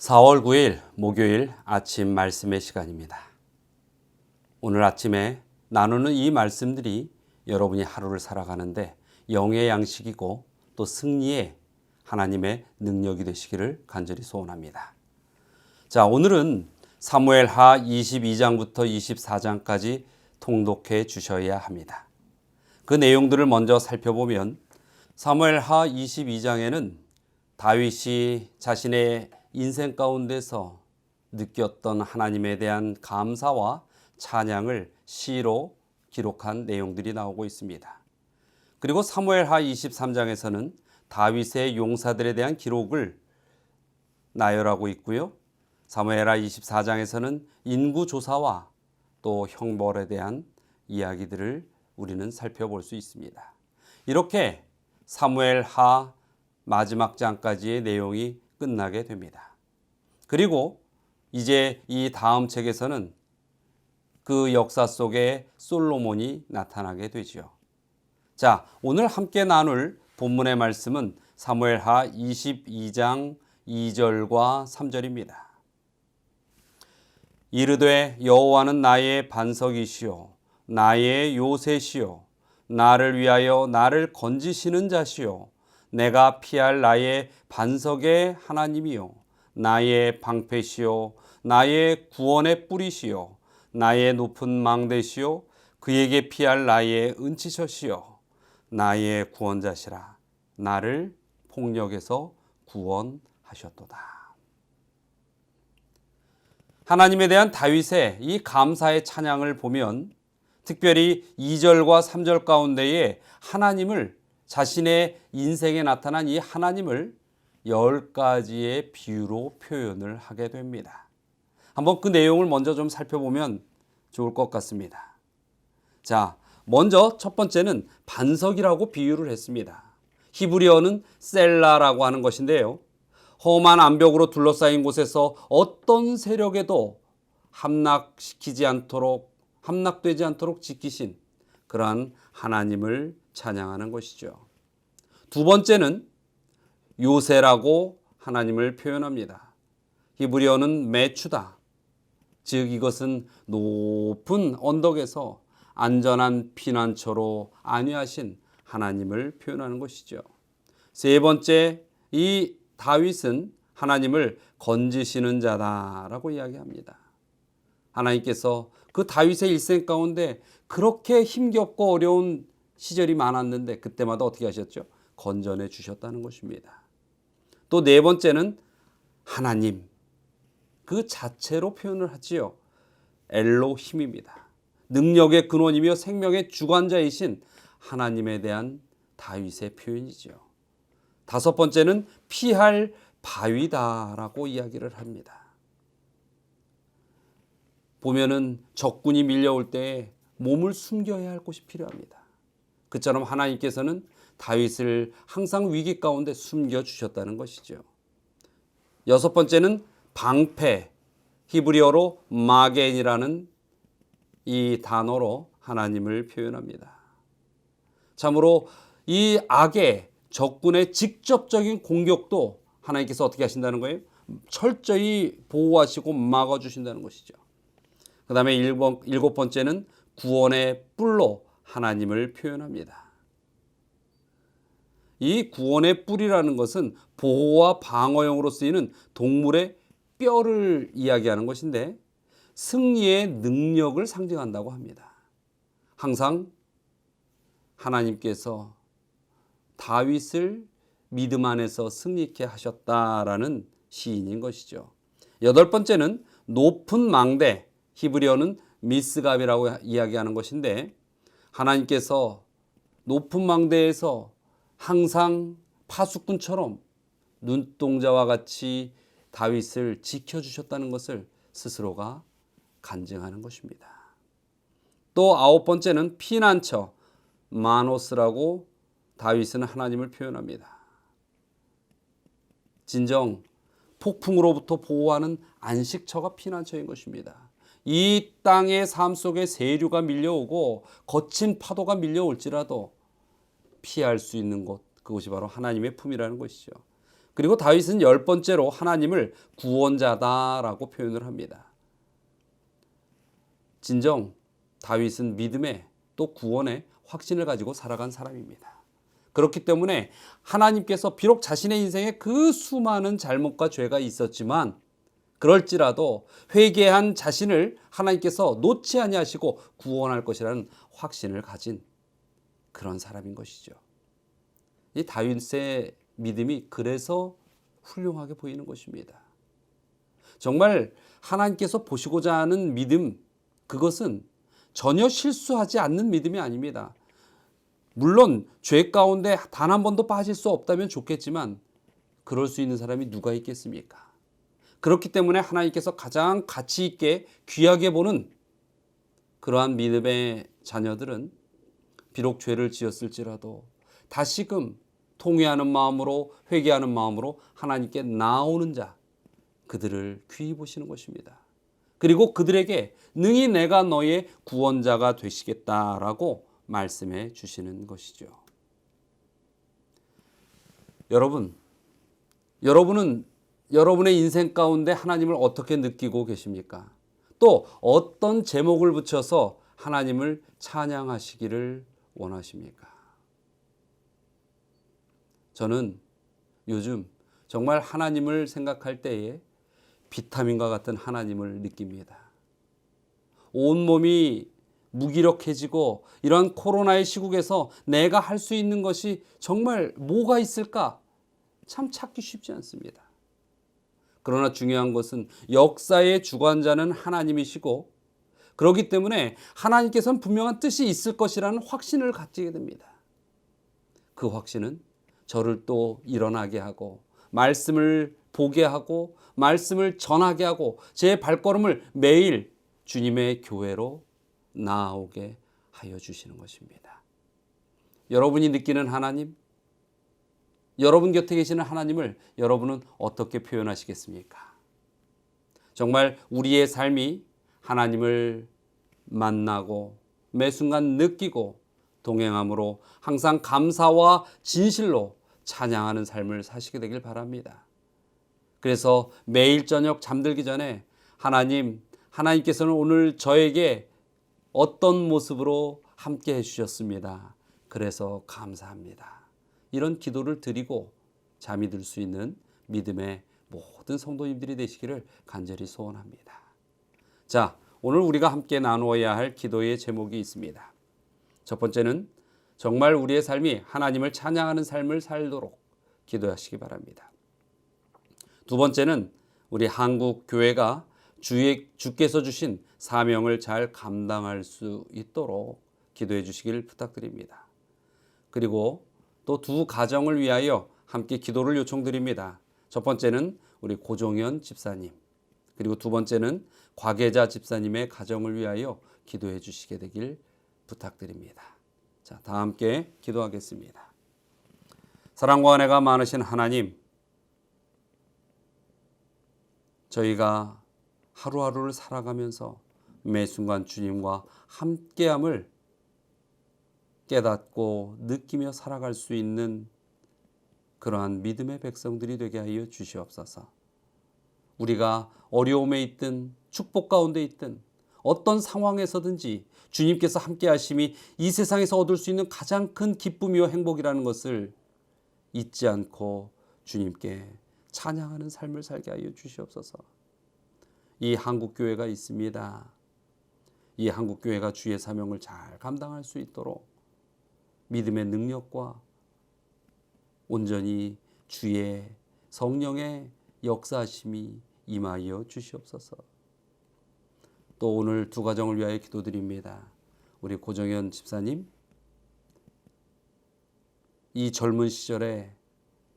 4월 9일 목요일 아침 말씀의 시간입니다. 오늘 아침에 나누는 이 말씀들이 여러분이 하루를 살아가는데 영의 양식이고 또 승리의 하나님의 능력이 되시기를 간절히 소원합니다. 자, 오늘은 사무엘하 22장부터 24장까지 통독해 주셔야 합니다. 그 내용들을 먼저 살펴보면 사무엘하 22장에는 다윗이 자신의 인생 가운데서 느꼈던 하나님에 대한 감사와 찬양을 시로 기록한 내용들이 나오고 있습니다. 그리고 사무엘하 23장에서는 다윗의 용사들에 대한 기록을 나열하고 있고요. 사무엘하 24장에서는 인구조사와 또 형벌에 대한 이야기들을 우리는 살펴볼 수 있습니다. 이렇게 사무엘하 마지막 장까지의 내용이 끝나게 됩니다. 그리고 이제 이 다음 책에서는 그 역사 속에 솔로몬이 나타나게 되죠. 자, 오늘 함께 나눌 본문의 말씀은 사무엘하 22장 2절과 3절입니다. 이르되 여호와는 나의 반석이시요 나의 요새시요 나를 위하여 나를 건지시는 자시요 내가 피할 나의 반석의 하나님이요 나의 방패시요 나의 구원의 뿌리시요 나의 높은 망대시요 그에게 피할 나의 은치셔시요 나의 구원자시라 나를 폭력에서 구원하셨도다. 하나님에 대한 다윗의 이 감사의 찬양을 보면 특별히 2절과 3절 가운데에 하나님을 자신의 인생에 나타난 이 하나님을 10가지의 비유로 표현을 하게 됩니다. 한번 그 내용을 먼저 좀 살펴보면 좋을 것 같습니다. 자, 먼저 첫 번째는 반석이라고 비유를 했습니다. 히브리어는 셀라라고 하는 것인데요. 험한 암벽으로 둘러싸인 곳에서 어떤 세력에도 함락되지 않도록 지키신 그러한 하나님을 찬양하는 것이죠. 두 번째는 요새라고 하나님을 표현합니다. 히브리어는 메추다. 즉 이것은 높은 언덕에서 안전한 피난처로 안위하신 하나님을 표현하는 것이죠. 세 번째, 이 다윗은 하나님을 건지시는 자다라고 이야기합니다. 하나님께서 그 다윗의 일생 가운데 그렇게 힘겹고 어려운 시절이 많았는데 그때마다 어떻게 하셨죠? 건전해 주셨다는 것입니다. 또 네 번째는 하나님 그 자체로 표현을 하지요. 엘로힘입니다. 능력의 근원이며 생명의 주관자이신 하나님에 대한 다윗의 표현이죠. 다섯 번째는 피할 바위다라고 이야기를 합니다. 보면은 적군이 밀려올 때 몸을 숨겨야 할 곳이 필요합니다. 그처럼 하나님께서는 다윗을 항상 위기 가운데 숨겨주셨다는 것이죠. 여섯 번째는 방패, 히브리어로 마겐이라는 이 단어로 하나님을 표현합니다. 참으로 이 악의 적군의 직접적인 공격도 하나님께서 어떻게 하신다는 거예요? 철저히 보호하시고 막아주신다는 것이죠. 그 다음에 일곱 번째는 구원의 뿔로 하나님을 표현합니다. 이 구원의 뿔이라는 것은 보호와 방어용으로 쓰이는 동물의 뼈를 이야기하는 것인데 승리의 능력을 상징한다고 합니다. 항상 하나님께서 다윗을 믿음 안에서 승리케 하셨다라는 시인인 것이죠. 여덟 번째는 높은 망대, 히브리어는 미스갑이라고 이야기하는 것인데 하나님께서 높은 망대에서 항상 파수꾼처럼 눈동자와 같이 다윗을 지켜주셨다는 것을 스스로가 간증하는 것입니다. 또 아홉 번째는 피난처, 마노스라고 다윗은 하나님을 표현합니다. 진정 폭풍으로부터 보호하는 안식처가 피난처인 것입니다. 이 땅의 삶 속에 세류가 밀려오고 거친 파도가 밀려올지라도 피할 수 있는 곳, 그것이 바로 하나님의 품이라는 것이죠. 그리고 다윗은 10번째로 하나님을 구원자다라고 표현을 합니다. 진정 다윗은 믿음에 또 구원에 확신을 가지고 살아간 사람입니다. 그렇기 때문에 하나님께서 비록 자신의 인생에 그 수많은 잘못과 죄가 있었지만 그럴지라도 회개한 자신을 하나님께서 놓지 아니하시고 구원할 것이라는 확신을 가진 그런 사람인 것이죠. 이 다윗의 믿음이 그래서 훌륭하게 보이는 것입니다. 정말 하나님께서 보시고자 하는 믿음, 그것은 전혀 실수하지 않는 믿음이 아닙니다. 물론 죄 가운데 단 한 번도 빠질 수 없다면 좋겠지만 그럴 수 있는 사람이 누가 있겠습니까? 그렇기 때문에 하나님께서 가장 가치 있게 귀하게 보는 그러한 믿음의 자녀들은 비록 죄를 지었을지라도 다시금 통회하는 마음으로 회개하는 마음으로 하나님께 나오는 자, 그들을 귀히 보시는 것입니다. 그리고 그들에게 능히 내가 너의 구원자가 되시겠다라고 말씀해 주시는 것이죠. 여러분은 여러분의 인생 가운데 하나님을 어떻게 느끼고 계십니까? 또 어떤 제목을 붙여서 하나님을 찬양하시기를 원하십니까? 저는 요즘 정말 하나님을 생각할 때에 비타민과 같은 하나님을 느낍니다. 온몸이 무기력해지고 이런 코로나의 시국에서 내가 할 수 있는 것이 정말 뭐가 있을까? 참 찾기 쉽지 않습니다. 그러나 중요한 것은 역사의 주관자는 하나님이시고 그렇기 때문에 하나님께서는 분명한 뜻이 있을 것이라는 확신을 가지게 됩니다. 그 확신은 저를 또 일어나게 하고 말씀을 보게 하고 말씀을 전하게 하고 제 발걸음을 매일 주님의 교회로 나아오게 하여 주시는 것입니다. 여러분이 느끼는 하나님, 여러분 곁에 계시는 하나님을 여러분은 어떻게 표현하시겠습니까? 정말 우리의 삶이 하나님을 만나고 매 순간 느끼고 동행함으로 항상 감사와 진실로 찬양하는 삶을 사시게 되길 바랍니다. 그래서 매일 저녁 잠들기 전에 하나님께서는 오늘 저에게 어떤 모습으로 함께 해주셨습니다. 그래서 감사합니다. 이런 기도를 드리고 잠이 들 수 있는 믿음의 모든 성도님들이 되시기를 간절히 소원합니다. 자, 오늘 우리가 함께 나누어야 할 기도의 제목이 있습니다. 첫 번째는 정말 우리의 삶이 하나님을 찬양하는 삶을 살도록 기도하시기 바랍니다. 두 번째는 우리 한국 교회가 주께서 주신 사명을 잘 감당할 수 있도록 기도해 주시길 부탁드립니다. 그리고 또 두 가정을 위하여 함께 기도를 요청드립니다. 첫 번째는 우리 고종현 집사님, 그리고 두 번째는 곽혜자 집사님의 가정을 위하여 기도해 주시게 되길 부탁드립니다. 자, 다 함께 기도하겠습니다. 사랑과 은혜가 많으신 하나님, 저희가 하루하루를 살아가면서 매 순간 주님과 함께함을 깨닫고 느끼며 살아갈 수 있는 그러한 믿음의 백성들이 되게 하여 주시옵소서. 우리가 어려움에 있든 축복 가운데 있든 어떤 상황에서든지 주님께서 함께 하심이 이 세상에서 얻을 수 있는 가장 큰 기쁨이요 행복이라는 것을 잊지 않고 주님께 찬양하는 삶을 살게 하여 주시옵소서. 이 한국교회가 있습니다. 이 한국교회가 주의 사명을 잘 감당할 수 있도록 믿음의 능력과 온전히 주의 성령의 역사하심이 임하여 주시옵소서. 또 오늘 두 가정을 위하여 기도드립니다. 우리 고정현 집사님, 이 젊은 시절에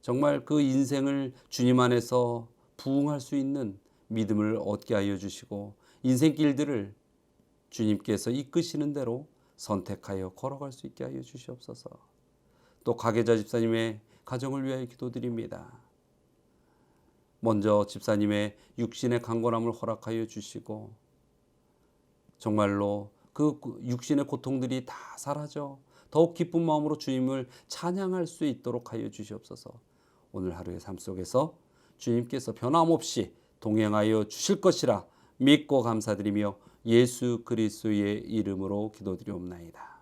정말 그 인생을 주님 안에서 부응할 수 있는 믿음을 얻게 하여 주시고 인생길들을 주님께서 이끄시는 대로 선택하여 걸어갈 수 있게 하여 주시옵소서. 또 곽혜자 집사님의 가정을 위하여 기도드립니다. 먼저 집사님의 육신의 강건함을 허락하여 주시고 정말로 그 육신의 고통들이 다 사라져 더욱 기쁜 마음으로 주님을 찬양할 수 있도록 하여 주시옵소서. 오늘 하루의 삶 속에서 주님께서 변함없이 동행하여 주실 것이라 믿고 감사드리며 예수 그리스도의 이름으로 기도드리옵나이다.